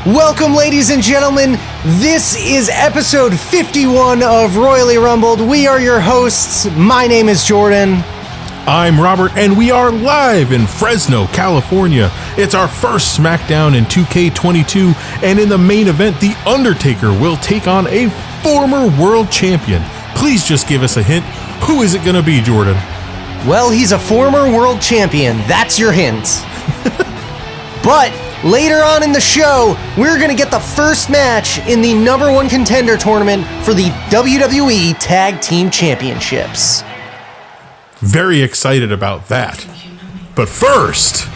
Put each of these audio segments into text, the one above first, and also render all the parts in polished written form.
Welcome, ladies and gentlemen. This is episode 51 of Royally Rumbled. We are your hosts. My name is Jordan. I'm Robert, and we are live in Fresno, California. It's our first SmackDown in 2K22, and in the main event, The Undertaker will take on a former world champion. Please just give us a hint. Who is it going to be, Jordan? Well, he's a former world champion. That's your hint. But later on in the show, we're going to get the first match in the number one contender tournament for the WWE Tag Team Championships. Very excited about that. But first,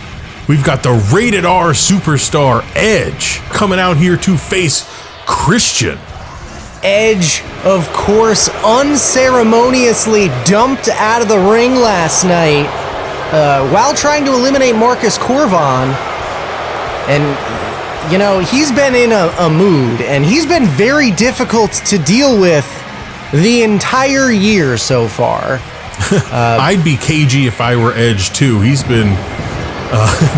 we've got the rated R superstar Edge coming out here to face Christian. Edge, of course, unceremoniously dumped out of the ring last night while trying to eliminate Marcus Corvon. And, you know, he's been in a mood, and he's been very difficult to deal with the entire year so far. I'd be cagey if I were Edge, too. He's been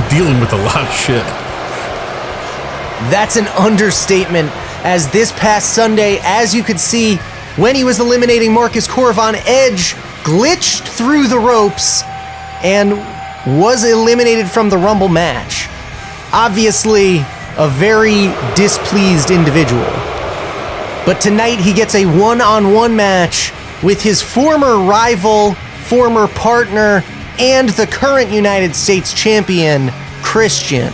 dealing with a lot of shit. That's an understatement, as this past Sunday, as you could see, when he was eliminating Marcus Corvon, Edge glitched through the ropes and was eliminated from the Rumble match. Obviously, a very displeased individual. But tonight he gets a one-on-one match with his former rival, former partner, and the current United States champion, Christian.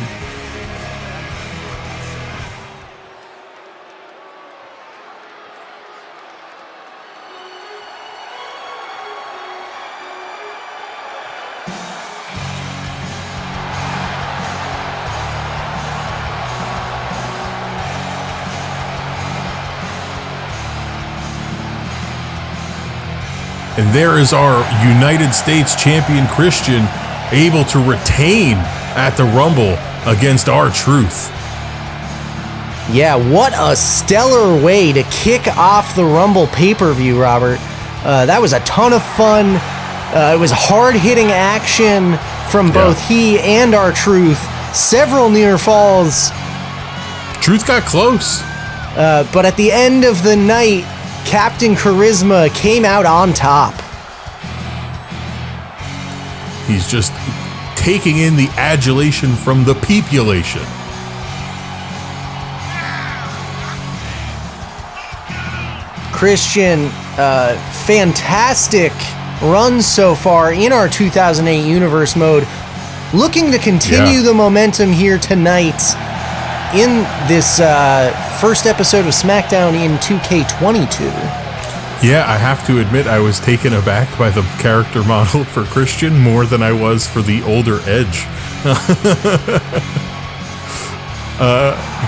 And there is our United States champion Christian able to retain at the Rumble against R-Truth. Yeah, what a stellar way to kick off the Rumble pay-per-view, Robert. That was a ton of fun. It was hard-hitting action from both he and R-Truth. Several near falls. Truth got close. But at the end of the night, Captain Charisma came out on top. He's just taking in the adulation from the population. Christian, fantastic run so far in our 2008 Universe mode. Looking to continue the momentum here tonight in this first episode of SmackDown in 2K22. Yeah, I have to admit I was taken aback by the character model for Christian more than I was for the older Edge.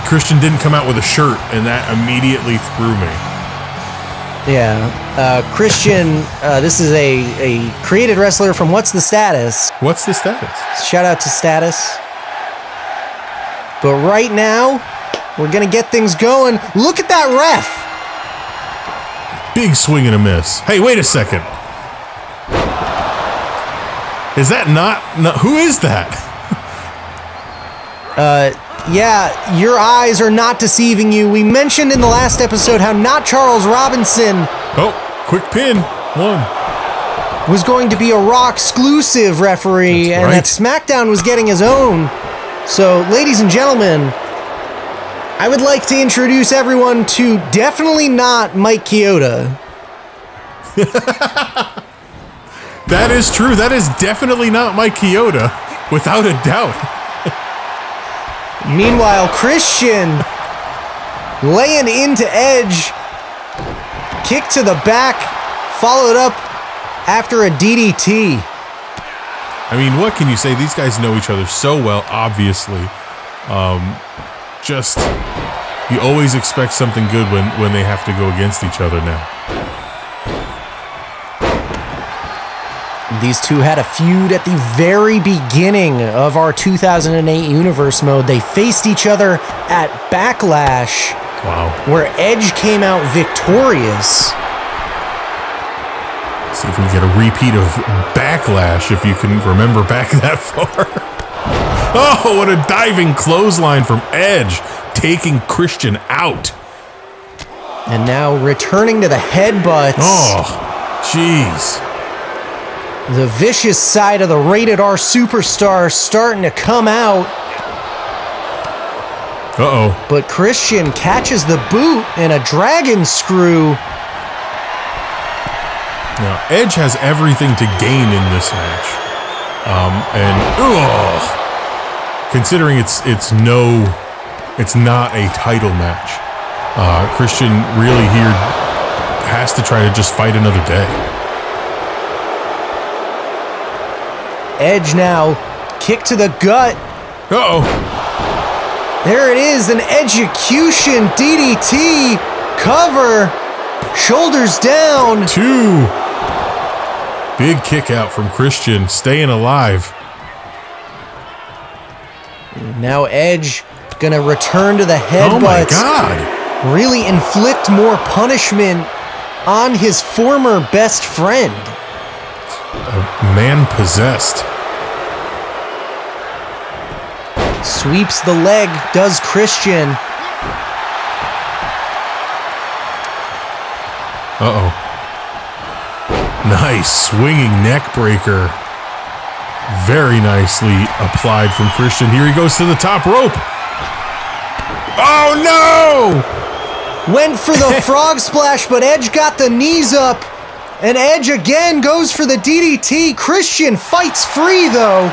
Christian didn't come out with a shirt, and that immediately threw me. Yeah, Christian, this is a created wrestler from What's the Status? What's the Status? Shout out to Status. But right now, we're going to get things going. Look at that ref. Big swing and a miss. Hey, wait a second. Is that not who is that? Yeah, your eyes are not deceiving you. We mentioned in the last episode how not Charles Robinson. Oh, quick pin. One. Was going to be a Raw exclusive referee. That's and right. that SmackDown was getting his own. So, ladies and gentlemen, I would like to introduce everyone to definitely not Mike Chioda. That is true. That is definitely not Mike Chioda, without a doubt. Meanwhile, Christian laying into Edge, kick to the back, followed up after a DDT. I mean, what can you say? These guys know each other so well, obviously. Just, you always expect something good when they have to go against each other now. These two had a feud at the very beginning of our 2008 Universe mode. They faced each other at Backlash, where Edge came out victorious. See if we can get a repeat of Backlash, if you can remember back that far. Oh, what a diving clothesline from Edge. taking Christian out. And now returning to the headbutts. Oh, jeez. The vicious side of the Rated R Superstar starting to come out. Uh-oh. But Christian catches the boot and a dragon screw. Now, Edge has everything to gain in this match. Considering it's not a title match. Christian really here has to try to just fight another day. Edge now, kick to the gut. Uh-oh. There it is, an execution DDT, cover, shoulders down. 2. Big kick out from Christian, staying alive. Now Edge gonna return to the headbutts. Oh my God. Really inflict more punishment on his former best friend. A man possessed. Sweeps the leg, does Christian. Uh-oh. Nice swinging neck breaker. Very nicely applied from Christian. Here he goes to the top rope. Oh no! Went for the frog splash, but Edge got the knees up. And Edge again goes for the DDT. Christian fights free though.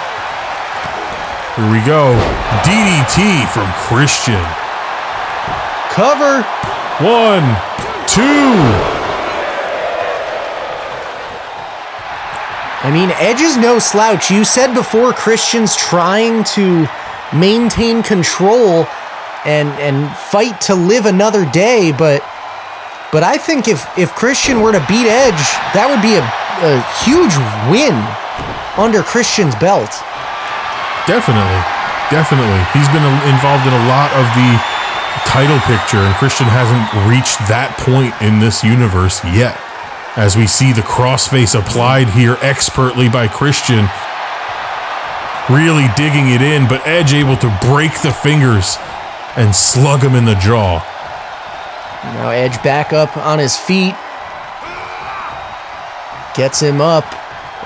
Here we go. DDT from Christian. Cover. 1, 2. I mean, Edge is no slouch. You said before Christian's trying to maintain control and fight to live another day, but I think if Christian were to beat Edge, that would be a huge win under Christian's belt. Definitely. He's been involved in a lot of the title picture, and Christian hasn't reached that point in this universe yet. As we see the crossface applied here expertly by Christian. Really digging it in, but Edge able to break the fingers and slug him in the jaw. Now Edge back up on his feet. Gets him up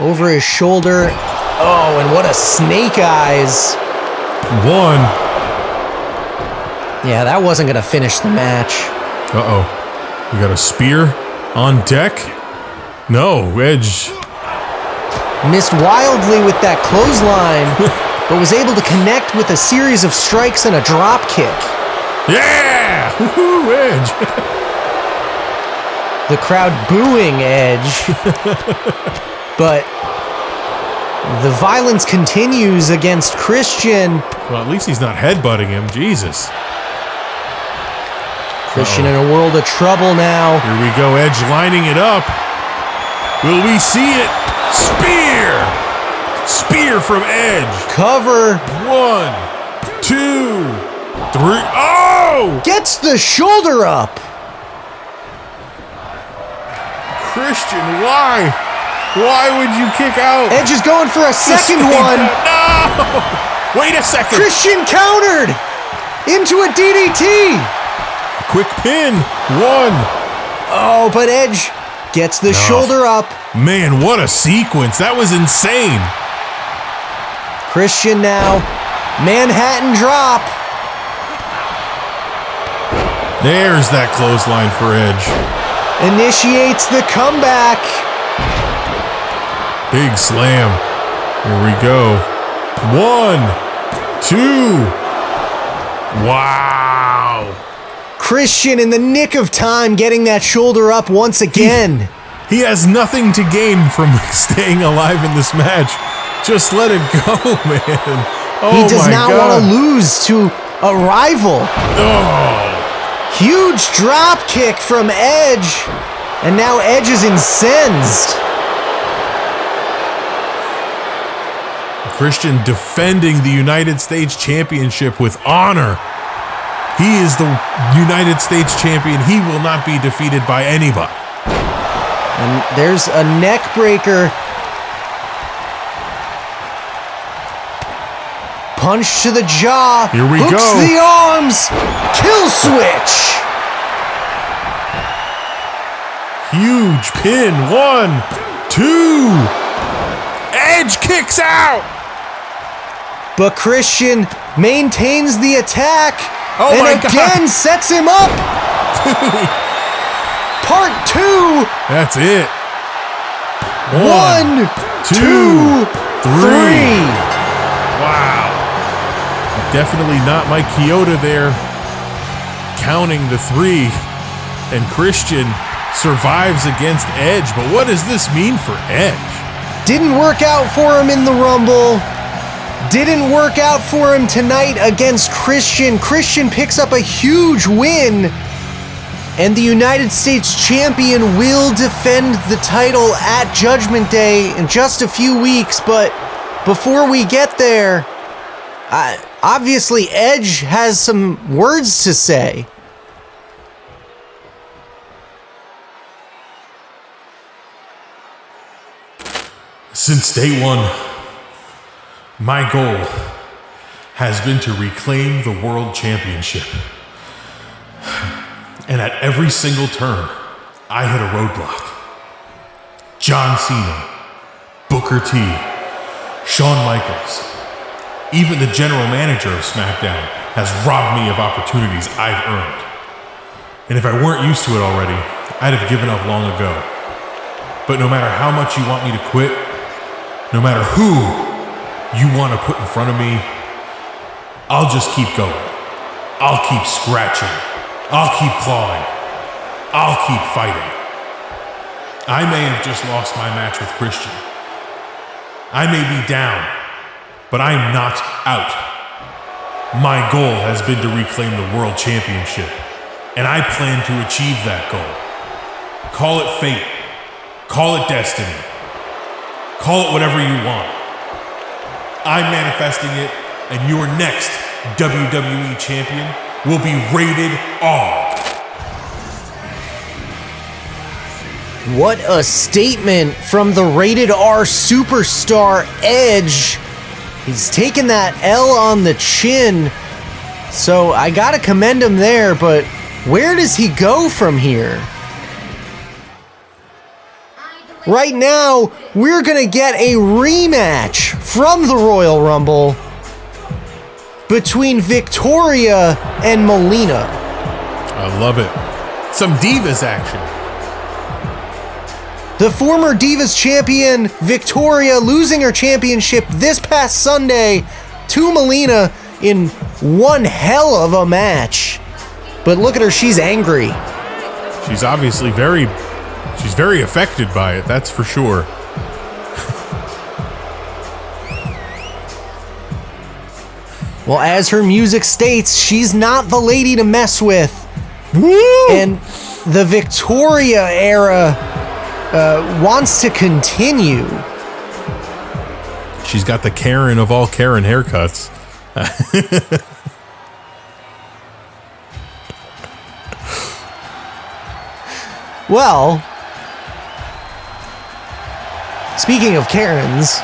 over his shoulder. Oh, and what a snake eyes. 1. Yeah, that wasn't going to finish the match. Uh-oh. We got a spear on deck. No, Edge. Missed wildly with that clothesline, but was able to connect with a series of strikes and a drop kick. Yeah! Woo-hoo, Edge. The crowd booing Edge. But the violence continues against Christian. Well, at least he's not headbutting him. Jesus. Christian in a world of trouble now. Here we go, Edge lining it up. Will we see it? Spear! Spear from Edge. Cover. 1, 2, 3. Oh! Gets the shoulder up. Christian, why? Why would you kick out? Edge is going for a second one. No! Wait a second. Christian countered into a DDT. Quick pin. 1. Oh, but Edge gets the shoulder up. Man, what a sequence. That was insane. Christian now. Manhattan drop. There's that clothesline for Edge. Initiates the comeback. Big slam. Here we go. 1, 2. Wow. Christian in the nick of time getting that shoulder up once again. He has nothing to gain from staying alive in this match. Just let it go, man. Oh, he does not want to lose to a rival. Oh. Huge drop kick from Edge. And now Edge is incensed. Christian defending the United States Championship with honor. He is the United States Champion. He will not be defeated by anybody. And there's a neck breaker. punch to the jaw. Here we hooks go. The arms. Kill switch. Huge pin. 1, 2. Edge kicks out. But Christian maintains the attack. Oh and my again God. sets him up. Part 2. That's it. 1, 2, 3. Wow. Definitely not Mike Chioda there. Counting the 3. And Christian survives against Edge. But what does this mean for Edge? Didn't work out for him in the Rumble. Didn't work out for him tonight against Christian. Christian picks up a huge win. And the United States Champion will defend the title at Judgment Day in just a few weeks. But before we get there, obviously Edge has some words to say. Since day one, my goal has been to reclaim the World Championship. And at every single turn, I hit a roadblock. John Cena, Booker T, Shawn Michaels, even the general manager of SmackDown has robbed me of opportunities I've earned. And if I weren't used to it already, I'd have given up long ago. But no matter how much you want me to quit, no matter who you want to put in front of me, I'll just keep going. I'll keep scratching. I'll keep clawing. I'll keep fighting. I may have just lost my match with Christian. I may be down, but I'm not out. My goal has been to reclaim the World Championship, and I plan to achieve that goal. Call it fate. Call it destiny. Call it whatever you want. I'm manifesting it, and your next WWE Champion will be rated R. What a statement from the rated R superstar Edge. He's taken that L on the chin, so I gotta commend him there, but where does he go from here? Right now, we're gonna get a rematch from the Royal Rumble between Victoria and Melina. I love it. Some Divas action. The former Divas champion, Victoria, losing her championship this past Sunday to Melina in one hell of a match. But look at her, she's angry. She's obviously very affected by it, that's for sure. Well, as her music states, she's not the lady to mess with. Woo! And the Victoria era wants to continue. She's got the Karen of all Karen haircuts. Well, speaking of Karens.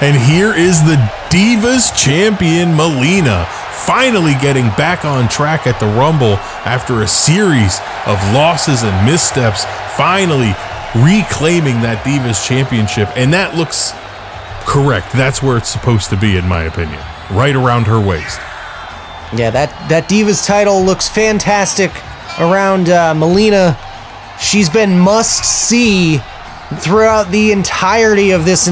And here is the Divas champion, Melina, finally getting back on track at the Rumble after a series of losses and missteps, finally reclaiming that Divas championship. And that looks correct. That's where it's supposed to be, in my opinion. Right around her waist. Yeah, that Divas title looks fantastic around Melina. She's been must-see throughout the entirety of this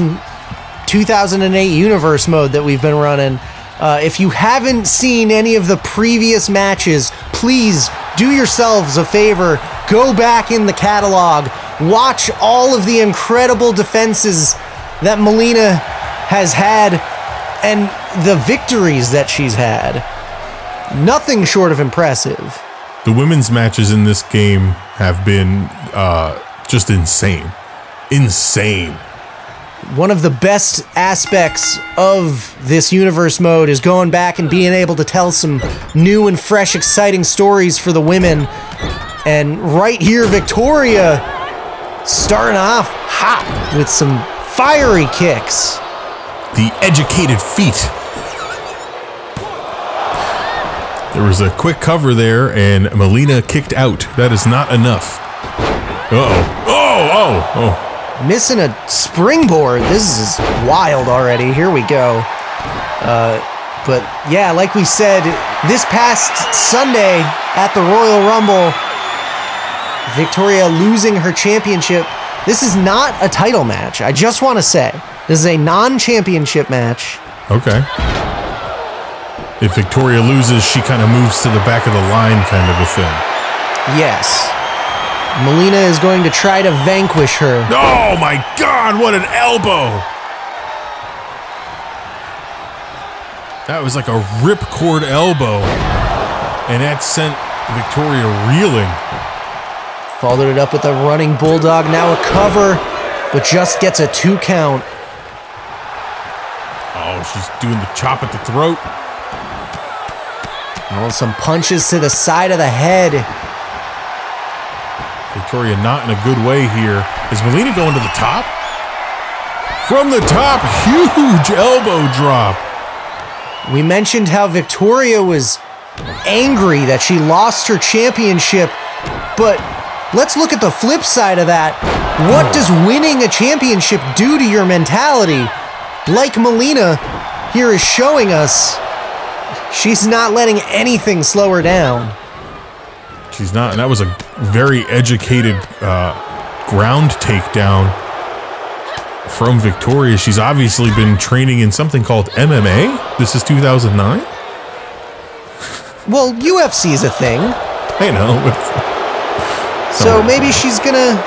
2008 Universe mode that we've been running. If you haven't seen any of the previous matches, please do yourselves a favor. Go back in the catalog. Watch all of the incredible defenses that Melina has had and the victories that she's had. Nothing short of impressive. The women's matches in this game have been just insane. Insane. One of the best aspects of this universe mode is going back and being able to tell some new and fresh, exciting stories for the women. And right here, Victoria starting off hot with some fiery kicks. The educated feet There was a quick cover there, and Melina kicked out. That is not enough. Oh. Missing a springboard. This is wild already. Here we go. But yeah, like we said, this past Sunday at the Royal Rumble, Victoria losing her championship. This is not a title match. I just want to say, this is a non-championship match. Okay. If Victoria loses, she kind of moves to the back of the line kind of a thing. Yes. Melina is going to try to vanquish her. Oh my God, what an elbow! That was like a ripcord elbow, and that sent Victoria reeling. Followed it up with a running bulldog, now a cover, but just gets a 2 count. Oh, she's doing the chop at the throat. Oh, some punches to the side of the head. Victoria not in a good way here. Is Melina going to the top? From the top, huge elbow drop. We mentioned how Victoria was angry that she lost her championship, but let's look at the flip side of that. What does winning a championship do to your mentality? Like Melina here is showing us, she's not letting anything slow her down. She's not, and that was a very educated ground takedown from Victoria. She's obviously been training in something called MMA. This is 2009? Well, UFC is a thing. I know. So maybe she's gonna...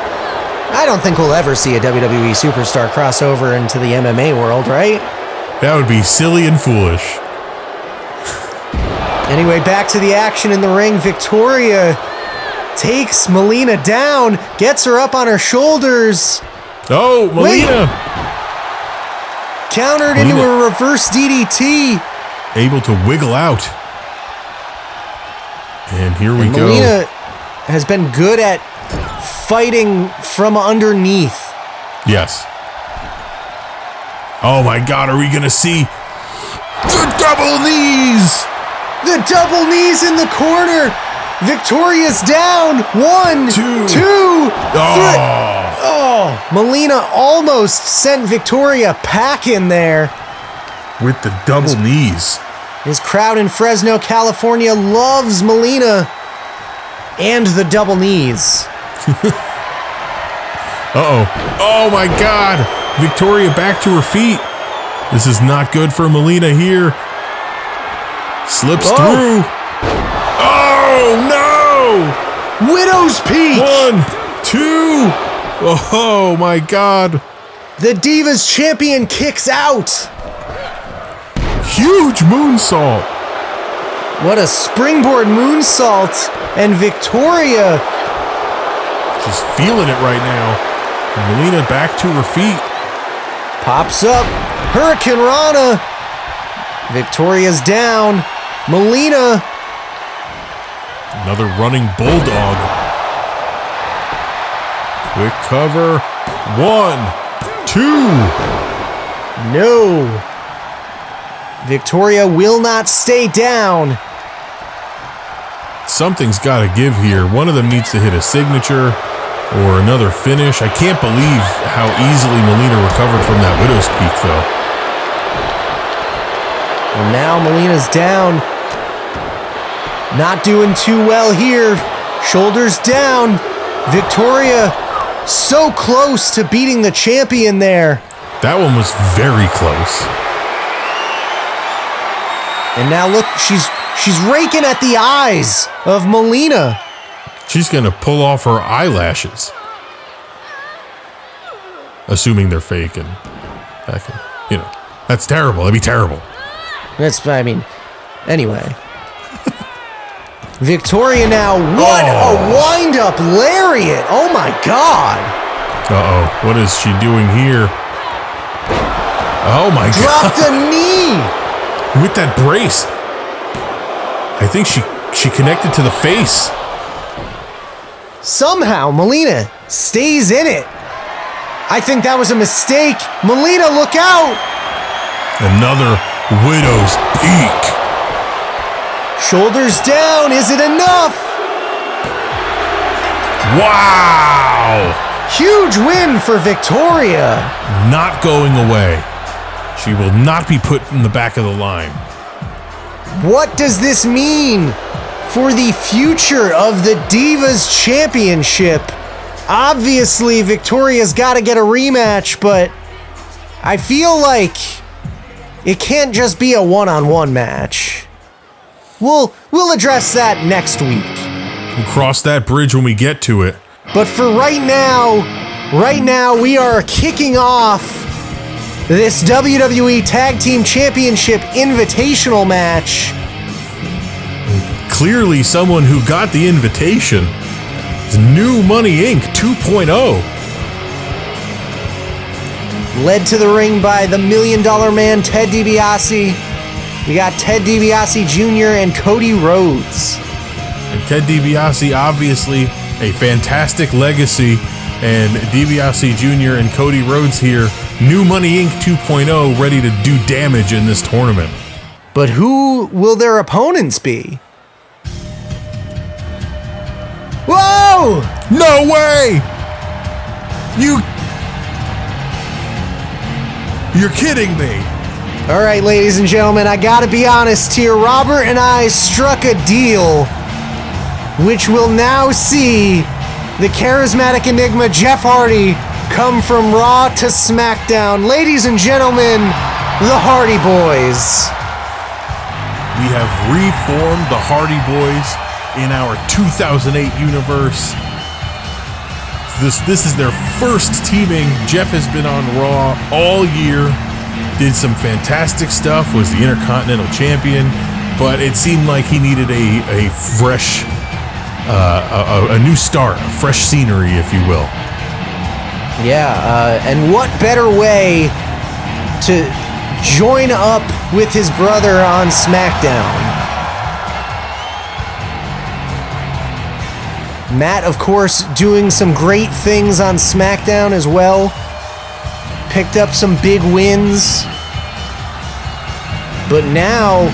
I don't think we'll ever see a WWE superstar cross over into the MMA world, right? That would be silly and foolish. Anyway, back to the action in the ring. Victoria takes Melina down, gets her up on her shoulders. Oh, Melina! Countered into a reverse DDT. Able to wiggle out. And here we go. Melina has been good at fighting from underneath. Yes. Oh my God, are we going to see the double knees? The double knees in the corner. Victoria's down. 1, 2, 3. Oh, Melina almost sent Victoria packing there. With the double knees. His crowd in Fresno, California loves Melina and the double knees. Uh-oh. Oh my God. Victoria back to her feet. This is not good for Melina here. Slips through. Oh, no! Widow's Peak! 1, 2. Oh, my God. The Divas champion kicks out. Huge moonsault. What a springboard moonsault. And Victoria... she's feeling it right now. Melina back to her feet. Pops up. Hurricane Rana. Victoria's down. Melina. Another running bulldog. Quick cover. 1, 2. No. Victoria will not stay down. Something's got to give here. One of them needs to hit a signature or another finish. I can't believe how easily Melina recovered from that Widow's Peak, though. Well, now Melina's down. Not doing too well here. Shoulders down. Victoria so close to beating the champion there. That one was very close. And now look, she's raking at the eyes of Melina. She's going to pull off her eyelashes. Assuming they're fake, and that can, you know, that's terrible. That'd be terrible. Anyway. Victoria now, what a wind-up lariat. Oh my God. Uh-oh, what is she doing here? Oh my God. Dropped a knee. With that brace. I think she connected to the face. Somehow, Melina stays in it. I think that was a mistake. Melina, look out! Another Widow's Peak. Shoulders down. Is it enough? Wow! Huge win for Victoria. Not going away. She will not be put in the back of the line. What does this mean for the future of the Divas Championship? Obviously, Victoria's got to get a rematch, but I feel like it can't just be a one-on-one match. We'll address that next week. We'll cross that bridge when we get to it. But for right now we are kicking off this WWE Tag Team Championship Invitational match. Clearly someone who got the invitation is New Money Inc. 2.0. Led to the ring by the $1 Million Man, Ted DiBiase. We got Ted DiBiase Jr. and Cody Rhodes. And Ted DiBiase, obviously a fantastic legacy, and DiBiase Jr. and Cody Rhodes here, New Money Inc. 2.0, ready to do damage in this tournament. But who will their opponents be? Whoa! No way! You're kidding me. All right, ladies and gentlemen, I gotta be honest here. Robert and I struck a deal which will now see the charismatic enigma Jeff Hardy come from Raw to SmackDown. Ladies and gentlemen, the Hardy Boys. We have reformed the Hardy Boys in our 2008 universe. This is their first teaming. Jeff has been on Raw all year, did some fantastic stuff, was the Intercontinental Champion, but it seemed like he needed a fresh, a new start, fresh scenery, if you will. Yeah, and what better way to join up with his brother on SmackDown? Matt, of course, doing some great things on SmackDown as well. Picked up some big wins. But now,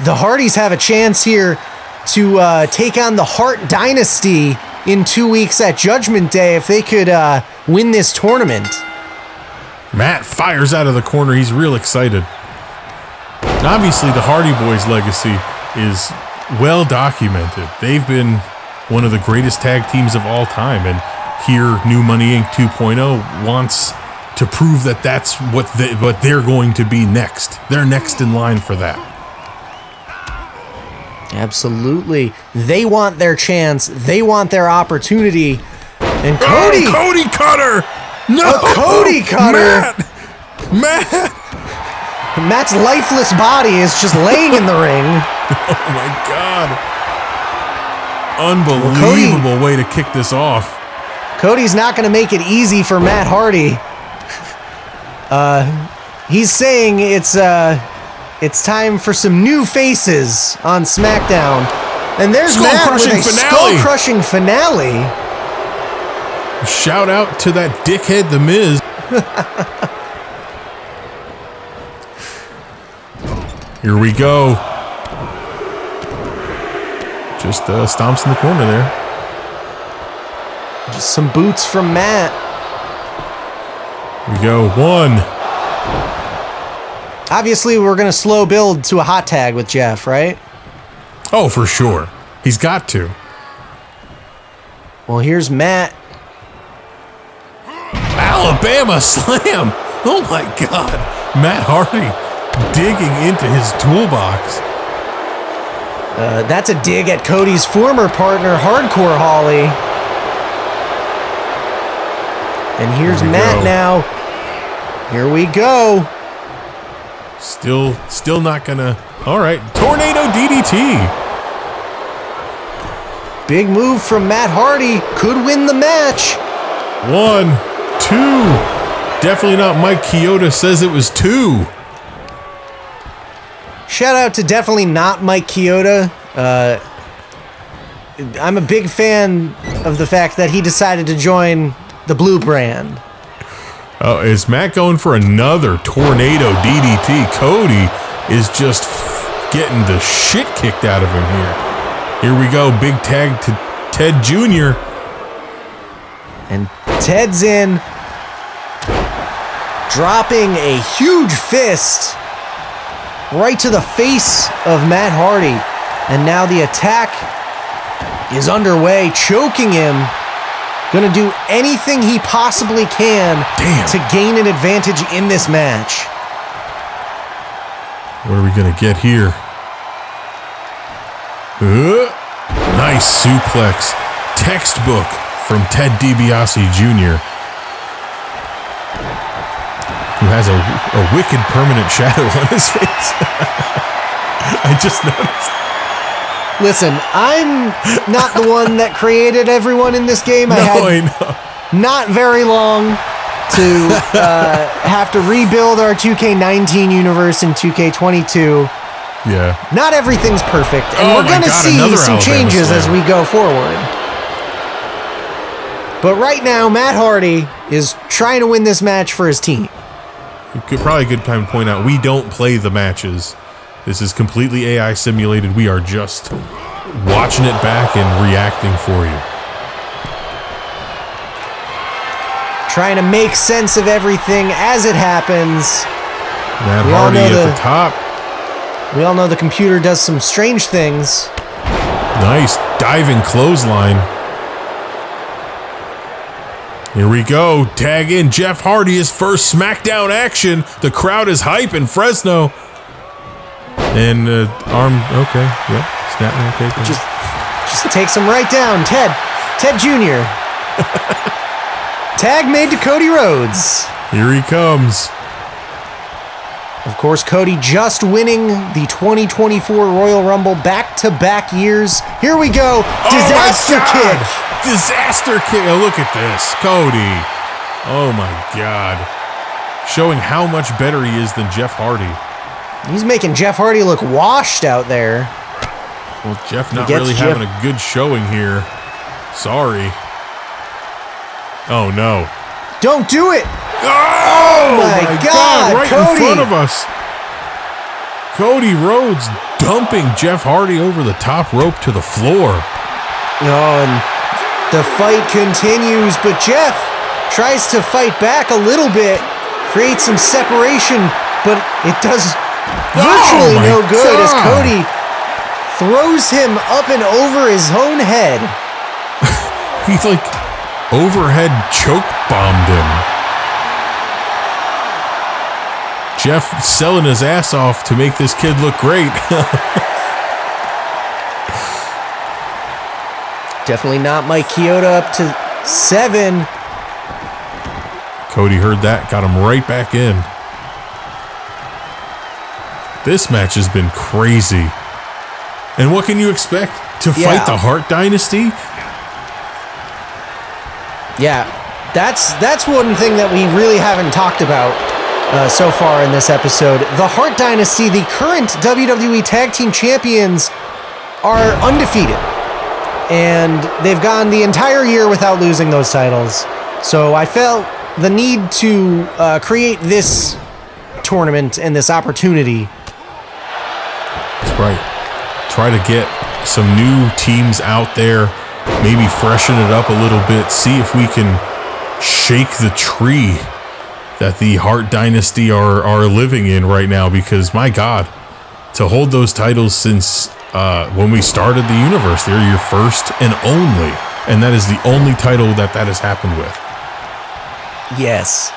the Hardys have a chance here to take on the Hart Dynasty in 2 weeks at Judgment Day if they could win this tournament. Matt fires out of the corner. He's real excited. And obviously, the Hardy Boys legacy is well documented. They've been one of the greatest tag teams of all time, and here New Money Inc. 2.0 wants to prove that that's what they're going to be next. They're next in line for that. Absolutely. They want their chance. They want their opportunity. And Cody! Oh, Cody Cutter! No! A Cody Cutter! Matt! Matt's lifeless body is just laying in the ring. Oh my God. Unbelievable way to kick this off. Cody's not going to make it easy for Matt Hardy. He's saying it's time for some new faces on SmackDown. And there's Matt with a skull-crushing finale. Shout out to that dickhead, The Miz. Here we go. Just stomps in the corner there. Just some boots from Matt. Here we go. One. Obviously, we're going to slow build to a hot tag with Jeff, right? Oh, for sure. He's got to. Well, here's Matt. Alabama slam. Oh my God. Matt Hardy digging into his toolbox. That's a dig at Cody's former partner, Hardcore Holly. And here's Matt now. Here we go. Still not gonna. All right, Tornado DDT. Big move from Matt Hardy. Could win the match. 1, 2. Definitely not Mike Chioda says it was 2. Shout out to definitely not Mike Chioda. I'm a big fan of the fact that he decided to join the Blue brand. Oh, is Matt going for another Tornado DDT? Cody is just getting the shit kicked out of him here. Here we go, big tag to Ted Jr. And Ted's in, dropping a huge fist right to the face of Matt Hardy. And now the attack is underway, choking him. Gonna do anything he possibly can to gain an advantage in this match. What are we gonna get here? Nice suplex. Textbook from Ted DiBiase Jr., who has a wicked permanent shadow on his face. I just noticed. Listen, I'm not the one that created everyone in this game. I know. Not very long to have to rebuild our 2K19 universe in 2K22. Yeah. Not everything's perfect, and we're going to see some changes as we go forward. But right now, Matt Hardy is trying to win this match for his team. Probably a good time to point out, we don't play the matches. This is completely AI simulated. We are just watching it back and reacting for you. Trying to make sense of everything as it happens. Matt Hardy at the top. We all know the computer does some strange things. Nice diving clothesline. Here we go. Tag in Jeff Hardy, his first SmackDown action. The crowd is hype in Fresno. And arm, okay, yep, snap, okay. Just takes him right down. Ted Jr. Tag made to Cody Rhodes. Here he comes. Of course, Cody just winning the 2024 Royal Rumble back-to-back years. Here we go. Disaster kick. Disaster kick. Oh, look at this. Cody. Oh, my God. Showing how much better he is than Jeff Hardy. He's making Jeff Hardy look washed out there. Well, Jeff not really having a good showing here. Sorry. Oh, no. Don't do it. Oh my God. Right Cody. in front of us. Cody Rhodes dumping Jeff Hardy over the top rope to the floor. Oh, and the fight continues, but Jeff tries to fight back a little bit, create some separation, but it does virtually no good as Cody throws him up and over his own head. He's like overhead choke bombed him. Jeff selling his ass off to make this kid look great. Definitely not Mike Chioda, up to 7. Cody heard that, got him right back in. This match has been crazy. And what can you expect? To fight the Hart Dynasty? Yeah, that's one thing that we really haven't talked about so far in this episode. The Hart Dynasty, the current WWE Tag Team Champions, are undefeated. And they've gone the entire year without losing those titles. So I felt the need to create this tournament and this opportunity. That's right. Try to get some new teams out there, maybe freshen it up a little bit, see if we can shake the tree that the Hart Dynasty are living in right now, because my God, to hold those titles since when we started the universe, they're your first and only, and that is the only title that has happened with. Yes.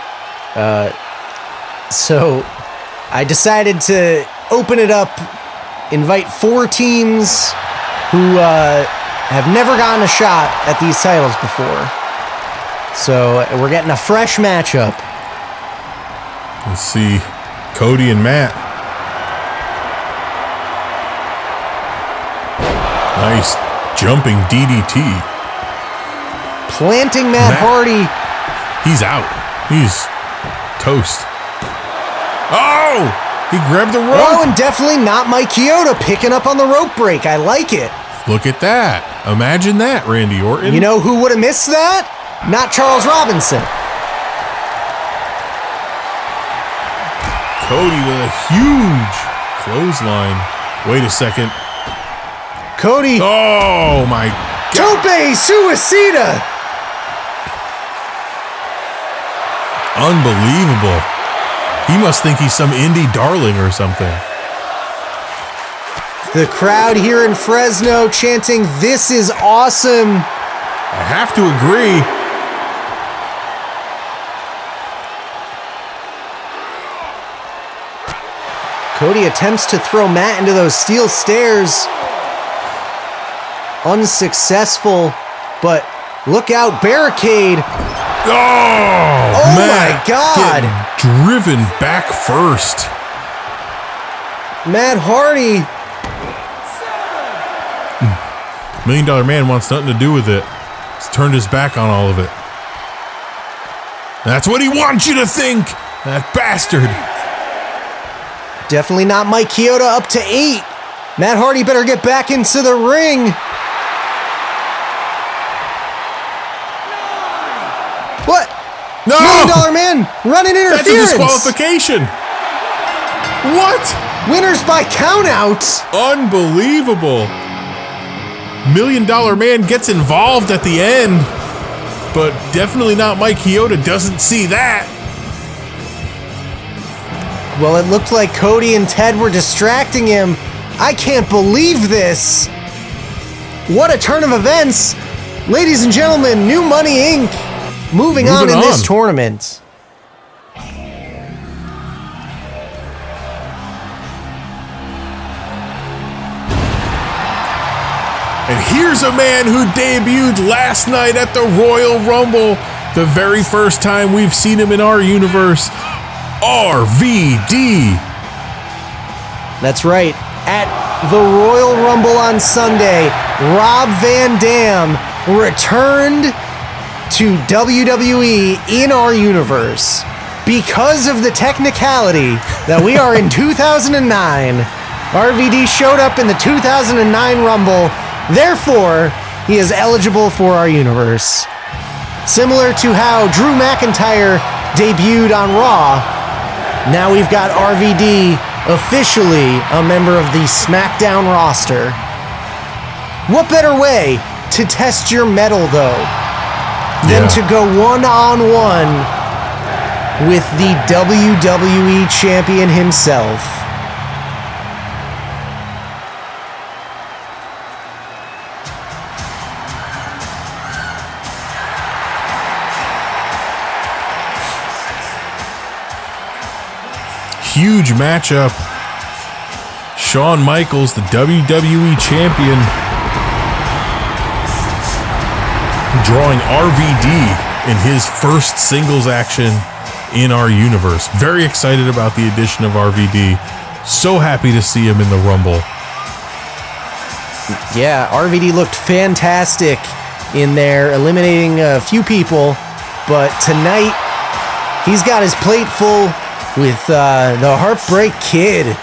So I decided to open it up, invite 4 teams who have never gotten a shot at these titles before. So we're getting a fresh matchup. Let's see, Cody and Matt. Nice jumping DDT. Planting Matt Hardy. He's out. He's toast. Oh! He grabbed the rope. Oh, and definitely not Mike Chioda picking up on the rope break. I like it. Look at that. Imagine that, Randy Orton. You know who would have missed that? Not Charles Robinson. Cody with a huge clothesline. Wait a second. Cody. Oh, my God. Tope Suicida. Unbelievable. He must think he's some indie darling or something. The crowd here in Fresno chanting, "This is awesome." I have to agree. Cody attempts to throw Matt into those steel stairs. Unsuccessful, but look out, barricade. Oh my God. Getting driven back first. Matt Hardy. $1 Million Man wants nothing to do with it. He's turned his back on all of it. That's what he wants you to think, that bastard. Definitely not Mike Chioda, up to 8. Matt Hardy better get back into the ring. What? No! $1 Million Man running interference. That's a disqualification. What? Winners by countout. Unbelievable. $1 Million Man gets involved at the end, but definitely not Mike Chioda doesn't see that. Well, it looked like Cody and Ted were distracting him. I can't believe this. What a turn of events. Ladies and gentlemen, New Money Inc. Moving on in this tournament. And here's a man who debuted last night at the Royal Rumble. The very first time we've seen him in our universe. RVD. That's right. At the Royal Rumble on Sunday, Rob Van Dam returned to WWE in our universe. Because of the technicality that we are in 2009, RVD showed up in the 2009 Rumble. Therefore, he is eligible for our universe. Similar to how Drew McIntyre debuted on Raw, now we've got RVD officially a member of the SmackDown roster. What better way to test your mettle, though, than to go one-on-one with the WWE Champion himself? Huge matchup. Shawn Michaels, the WWE Champion, drawing RVD in his first singles action in our universe. Very excited about the addition of RVD. So happy to see him in the Rumble. Yeah, RVD looked fantastic in there, eliminating a few people, but tonight he's got his plate full with the Heartbreak Kid.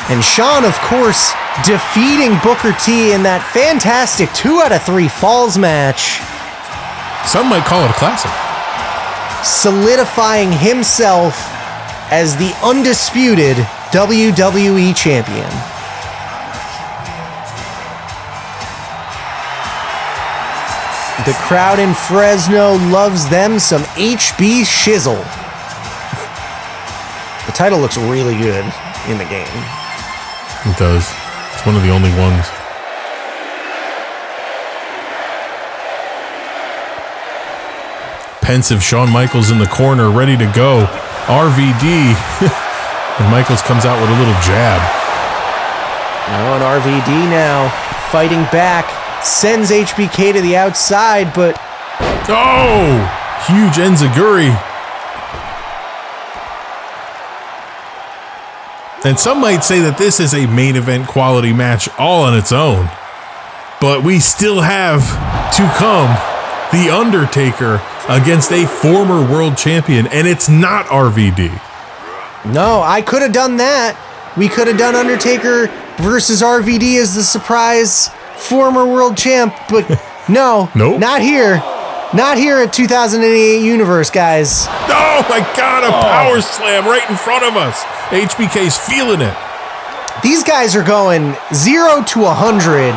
And Shawn, of course, defeating Booker T in that fantastic 2 out of 3 falls match. Some might call it a classic. Solidifying himself as the undisputed WWE Champion. The crowd in Fresno loves them some HB Shizzle. The title looks really good in the game. It does. It's one of the only ones. Pensive Shawn Michaels in the corner, ready to go. RVD. And Michaels comes out with a little jab. Oh, and RVD now fighting back. Sends HBK to the outside, but... Oh! Huge enziguri. And some might say that this is a main event quality match all on its own. But we still have to come the Undertaker against a former world champion, and it's not RVD. No, I could have done that. We could have done Undertaker versus RVD as the surprise former world champ, but no, Nope. Not here. Not here at 2008 Universe, guys. Oh my God, a power slam right in front of us. HBK's feeling it. These guys are going 0 to 100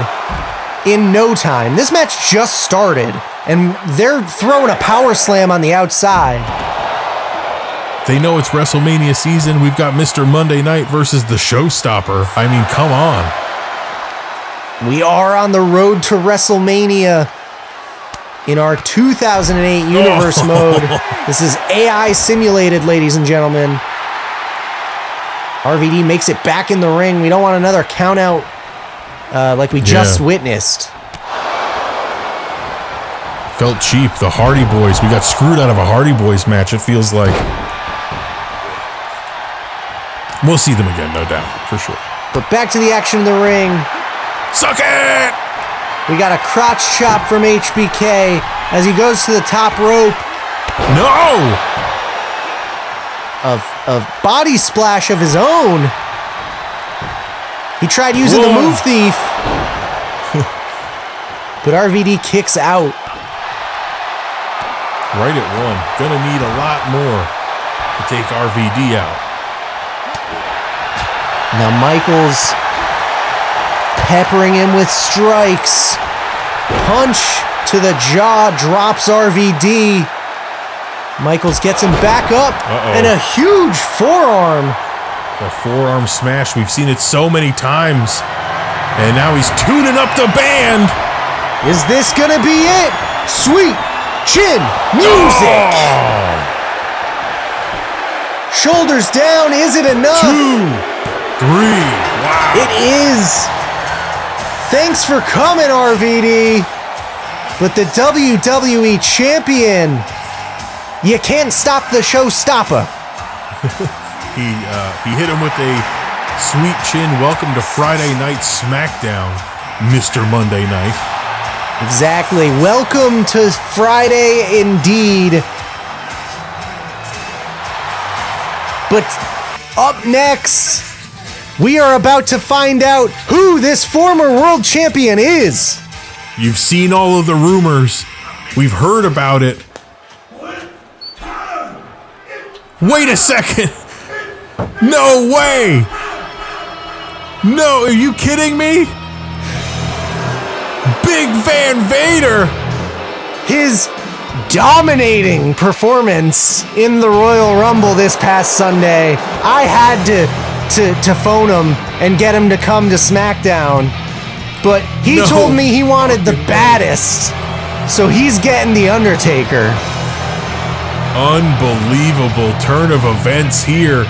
in no time. This match just started, and they're throwing a power slam on the outside. They know it's WrestleMania season. We've got Mr. Monday Night versus the Showstopper. I mean, come on. We are on the road to WrestleMania in our 2008 Universe mode. This is AI simulated, ladies and gentlemen. RVD makes it back in the ring. We don't want another count out like we just witnessed. Felt cheap. The Hardy Boys. We got screwed out of a Hardy Boys match, it feels like. We'll see them again, no doubt, for sure. But back to the action in the ring. Suck it! We got a crotch chop from HBK as he goes to the top rope. No! A body splash of his own. He tried using the move thief. But RVD kicks out. Right at one. Gonna need a lot more to take RVD out. Now Michaels peppering him with strikes. Punch to the jaw drops RVD. Michaels gets him back up. And a huge forearm. The forearm smash. We've seen it so many times. And now he's tuning up the band. Is this gonna be it? Sweet chin music. Oh. Shoulders down. Is it enough? 2, 3. Wow. It is. Thanks for coming, RVD. But the WWE Champion, you can't stop the showstopper. He hit him with a sweet chin. Welcome to Friday Night SmackDown, Mr. Monday Night. Exactly. Welcome to Friday indeed. But up next, we are about to find out who this former world champion is. You've seen all of the rumors. We've heard about it. Wait a second. No way. No, are you kidding me? Big Van Vader. His dominating performance in the Royal Rumble this past Sunday. I had to phone him and get him to come to SmackDown. But he told me he wanted the baddest. So he's getting the Undertaker. Unbelievable turn of events here.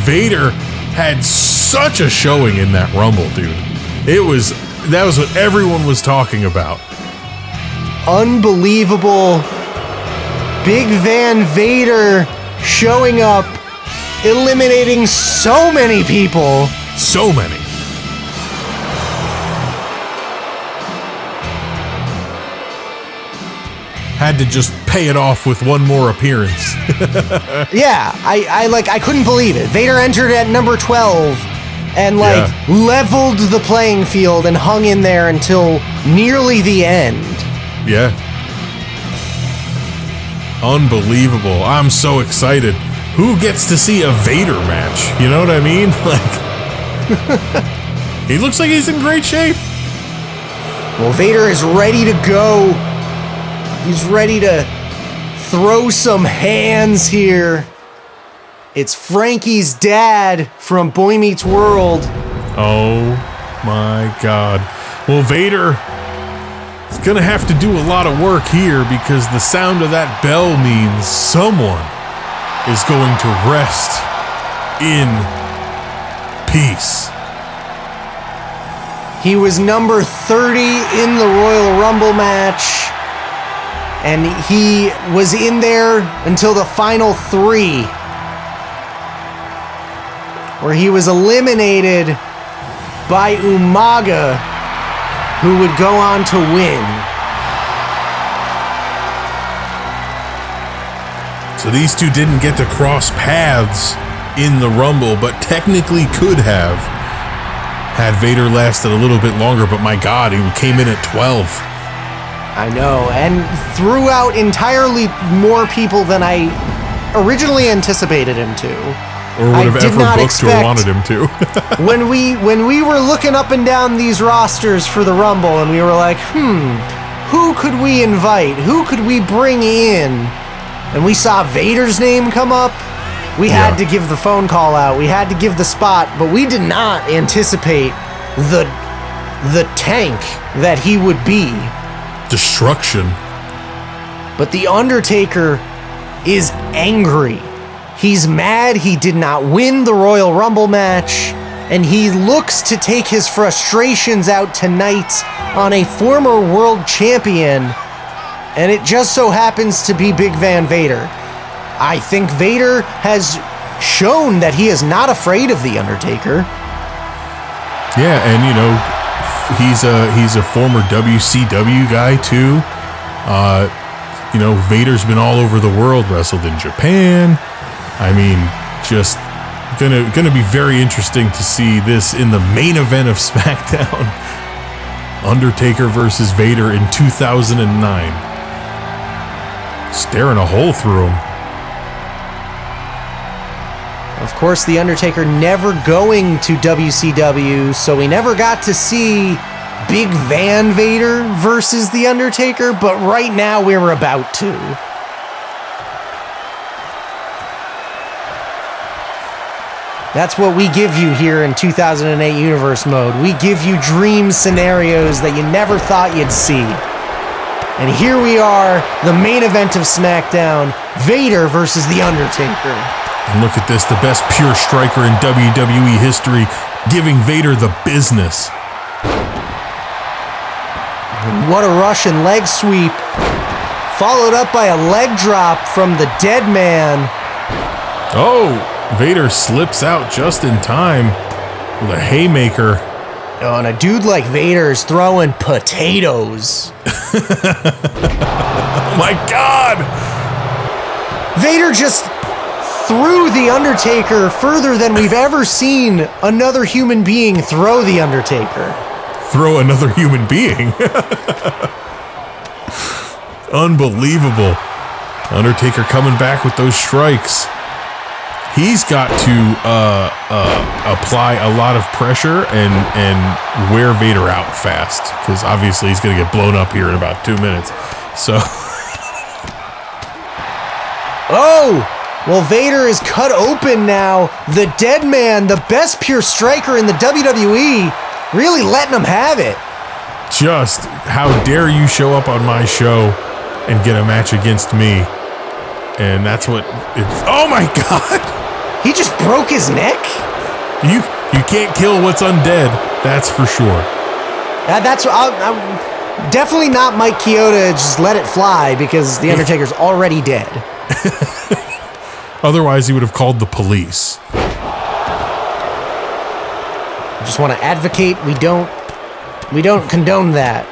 Vader had such a showing in that Rumble, dude. That was what everyone was talking about. Unbelievable. Big Van Vader showing up, eliminating so many people. So many. Had to just pay it off with one more appearance. Yeah, I couldn't believe it. Vader entered at number 12 and leveled the playing field and hung in there until nearly the end. Yeah. Unbelievable. I'm so excited. Who gets to see a Vader match? You know what I mean? Like, he looks like he's in great shape. Well, Vader is ready to go. He's ready to throw some hands here. It's Frankie's dad from Boy Meets World. Oh my God. Well, Vader is going to have to do a lot of work here because the sound of that bell means someone is going to rest in peace. He was number 30 in the Royal Rumble match. And he was in there until the final 3, where he was eliminated by Umaga, who would go on to win. So these two didn't get to cross paths in the Rumble, but technically could have had Vader lasted a little bit longer. But my God, he came in at 12. I know, and threw out entirely more people than I originally anticipated him to. Or would have did ever not booked expect or wanted him to. when we were looking up and down these rosters for the Rumble, and we were like, who could we invite? Who could we bring in? And we saw Vader's name come up. We had to give the phone call out. We had to give the spot, but we did not anticipate the tank that he would be. Destruction. But the Undertaker is angry. He's mad he did not win the Royal Rumble match, and he looks to take his frustrations out tonight on a former world champion, and it just so happens to be Big Van Vader. I think Vader has shown that he is not afraid of The Undertaker. Yeah, and you know, he's a former WCW guy too. You know, Vader's been all over the world, wrestled in Japan. I mean, just gonna be very interesting to see this in the main event of SmackDown. Undertaker versus Vader in 2009. Staring a hole through him. Of course, The Undertaker never going to WCW, so we never got to see Big Van Vader versus The Undertaker, but right now we're about to. That's what we give you here in 2008 Universe Mode. We give you dream scenarios that you never thought you'd see. And here we are, the main event of SmackDown, Vader versus The Undertaker. And look at this, the best pure striker in WWE history, giving Vader the business. And what a Russian leg sweep, followed up by a leg drop from the dead man. Oh, Vader slips out just in time with a haymaker. Oh, and a dude like Vader's throwing potatoes. Oh my God! Vader just threw The Undertaker further than we've ever seen another human being throw The Undertaker. Throw another human being? Unbelievable. Undertaker coming back with those strikes. He's got to apply a lot of pressure and wear Vader out fast, because obviously he's going to get blown up here in about 2 minutes. So, oh, well, Vader is cut open now. The dead man, the best pure striker in the WWE, really letting him have it. just how dare you show up on my show and get a match against me? And that's what it's. Oh my God! He just broke his neck? You can't kill what's undead, that's for sure. That's definitely not Mike Chioda. Just let it fly because the Undertaker's already dead. Otherwise, he would have called the police. I just want to advocate. We don't condone that.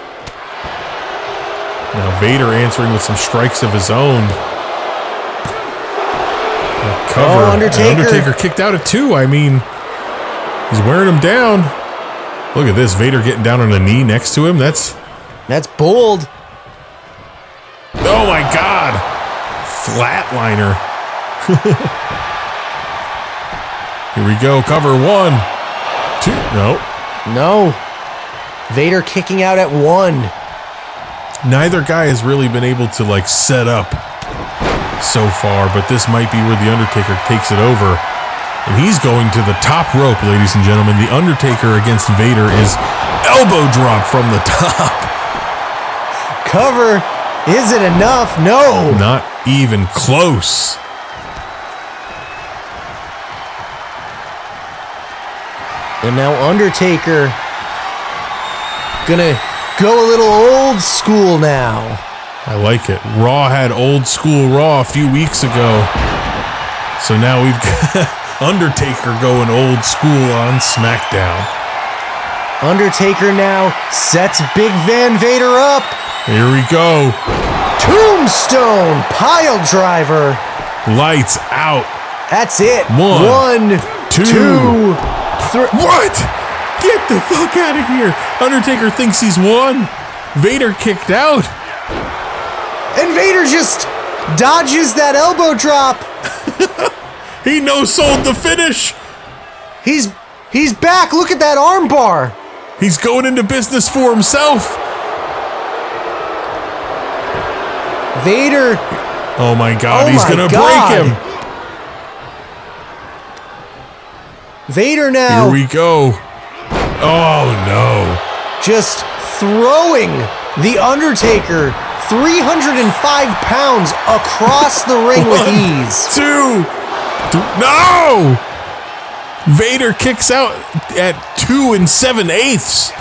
Now Vader answering with some strikes of his own. Cover. Oh, Undertaker kicked out at 2. I mean, he's wearing him down. Look at this, Vader getting down on a knee next to him. That's bold. Oh my God! Flatliner. Here we go. Cover 1, 2. No. Vader kicking out at 1. Neither guy has really been able to set up so far, but this might be where the Undertaker takes it over. And he's going to the top rope, ladies and gentlemen. The Undertaker against Vader is elbow drop from the top. Cover. Is it enough? No. Not even close. And now Undertaker gonna go a little old school now. I like it. Raw had old school Raw a few weeks ago. So now we've got Undertaker going old school on SmackDown. Undertaker now sets Big Van Vader up. Here we go. Tombstone pile driver. Lights out. That's it. 1, 2, 3. What? Get the fuck out of here. Undertaker thinks he's won. Vader kicked out. And Vader just dodges that elbow drop. He no-sold the finish. He's back. Look at that arm bar. He's going into business for himself. Vader. Oh my God, Oh he's my going to God. break him. Vader now. Here we go. Oh no. Just throwing the Undertaker 305 pounds across the ring with ease. 2. No! Vader kicks out at 2 7/8.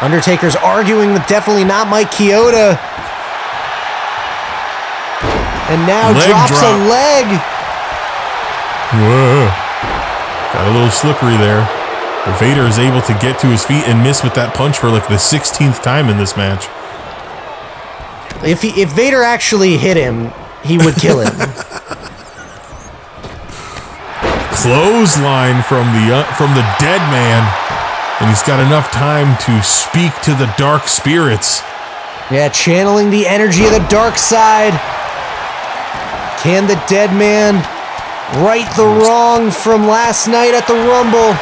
Undertaker's arguing with definitely not Mike Chioda. And now drops a leg. Whoa. Got a little slippery there. But Vader is able to get to his feet and miss with that punch for like the 16th time in this match. If Vader actually hit him, he would kill him. Clothesline from the dead man, and he's got enough time to speak to the dark spirits. Yeah, channeling the energy of the dark side. Can the dead man right the wrong from last night at the Rumble?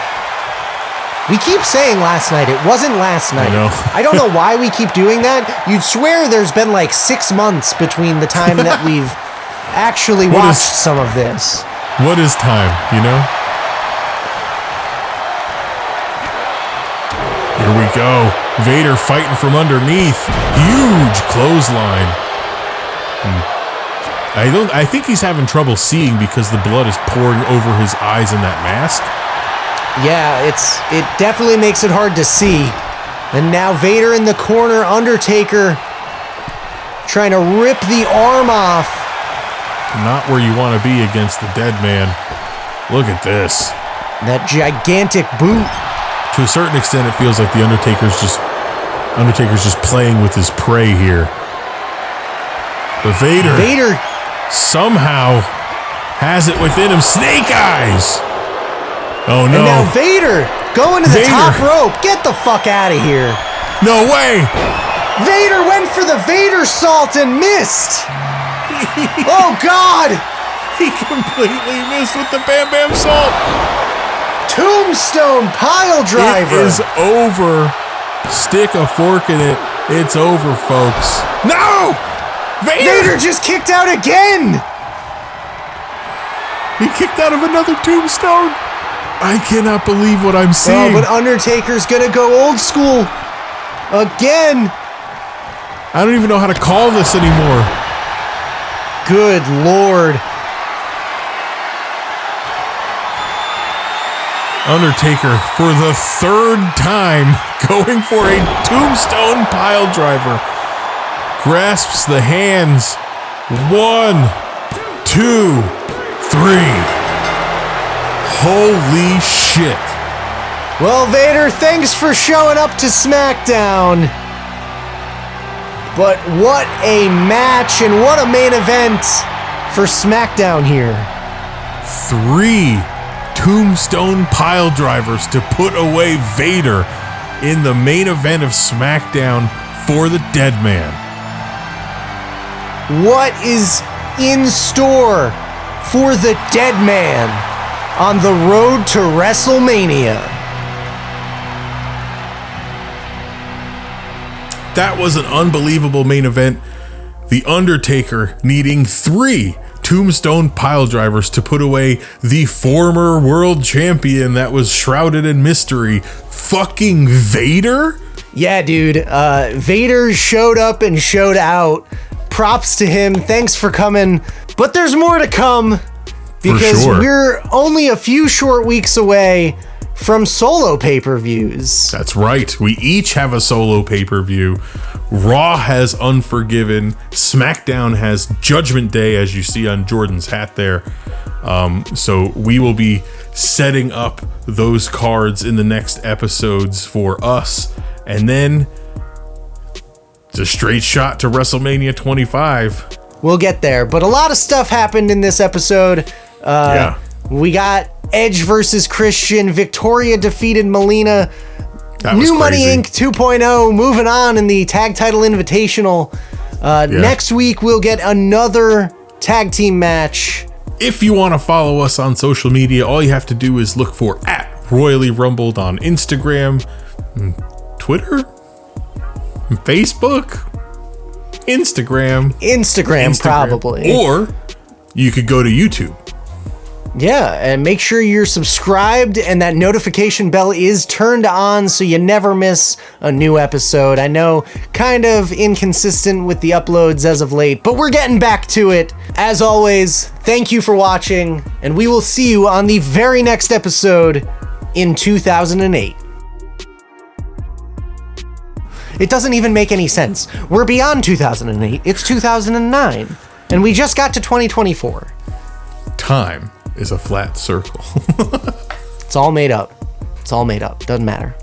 We keep saying last night. It wasn't last night. I know. I don't know why we keep doing that. You'd swear there's been like 6 months between the time that we've actually watched some of this. What is time, you know? Here we go. Vader fighting from underneath. Huge clothesline. I think he's having trouble seeing because the blood is pouring over his eyes in that mask. Yeah, it definitely makes it hard to see. And now Vader in the corner, Undertaker trying to rip the arm off. Not where you want to be against the dead man. Look at this. That gigantic boot. To a certain extent, it feels like the Undertaker's just playing with his prey here. But Vader somehow has it within him. Snake eyes. Oh no. And now Vader going to the top rope. Get the fuck out of here. No way. Vader went for the Vader salt and missed. Oh God. He completely missed with the Bam Bam Salt. Tombstone pile driver. It is over. Stick a fork in it. It's over, folks. No! Vader just kicked out again. He kicked out of another tombstone. I cannot believe what I'm seeing. Oh, but Undertaker's gonna go old school again. I don't even know how to call this anymore. Good Lord. Undertaker, for the 3rd time, going for a tombstone pile driver. Grasps the hands. 1, 2, 3. Holy shit. Well, Vader, thanks for showing up to SmackDown. But what a match and what a main event for SmackDown here. 3 tombstone pile drivers to put away Vader in the main event of SmackDown for the dead man. What is in store for the dead man on the road to WrestleMania? That was an unbelievable main event. The Undertaker needing 3 tombstone pile drivers to put away the former world champion that was shrouded in mystery. Fucking Vader? Yeah, dude. Vader showed up and showed out. Props to him. Thanks for coming. But there's more to come because we're only a few short weeks away from solo pay-per-views. That's right. We each have a solo pay-per-view. Raw has Unforgiven. SmackDown has Judgment Day, as you see on Jordan's hat there. So we will be setting up those cards in the next episodes for us. And then it's a straight shot to WrestleMania 25. We'll get there. But a lot of stuff happened in this episode. Yeah. We got Edge versus Christian. Victoria defeated Melina. New Money Inc. 2.0 moving on in the tag title invitational. Next week we'll get another tag team match If you want to follow us on social media, all you have to do is look for @RoyallyRumbled on Instagram, Twitter, Facebook, Instagram probably. Or you could go to YouTube. Yeah, and make sure you're subscribed and that notification bell is turned on so you never miss a new episode. I know, kind of inconsistent with the uploads as of late, but we're getting back to it. As always, thank you for watching, and we will see you on the very next episode in 2008. It doesn't even make any sense. We're beyond 2008. It's 2009, and we just got to 2024. Time is a flat circle. It's all made up. It's all made up. Doesn't matter.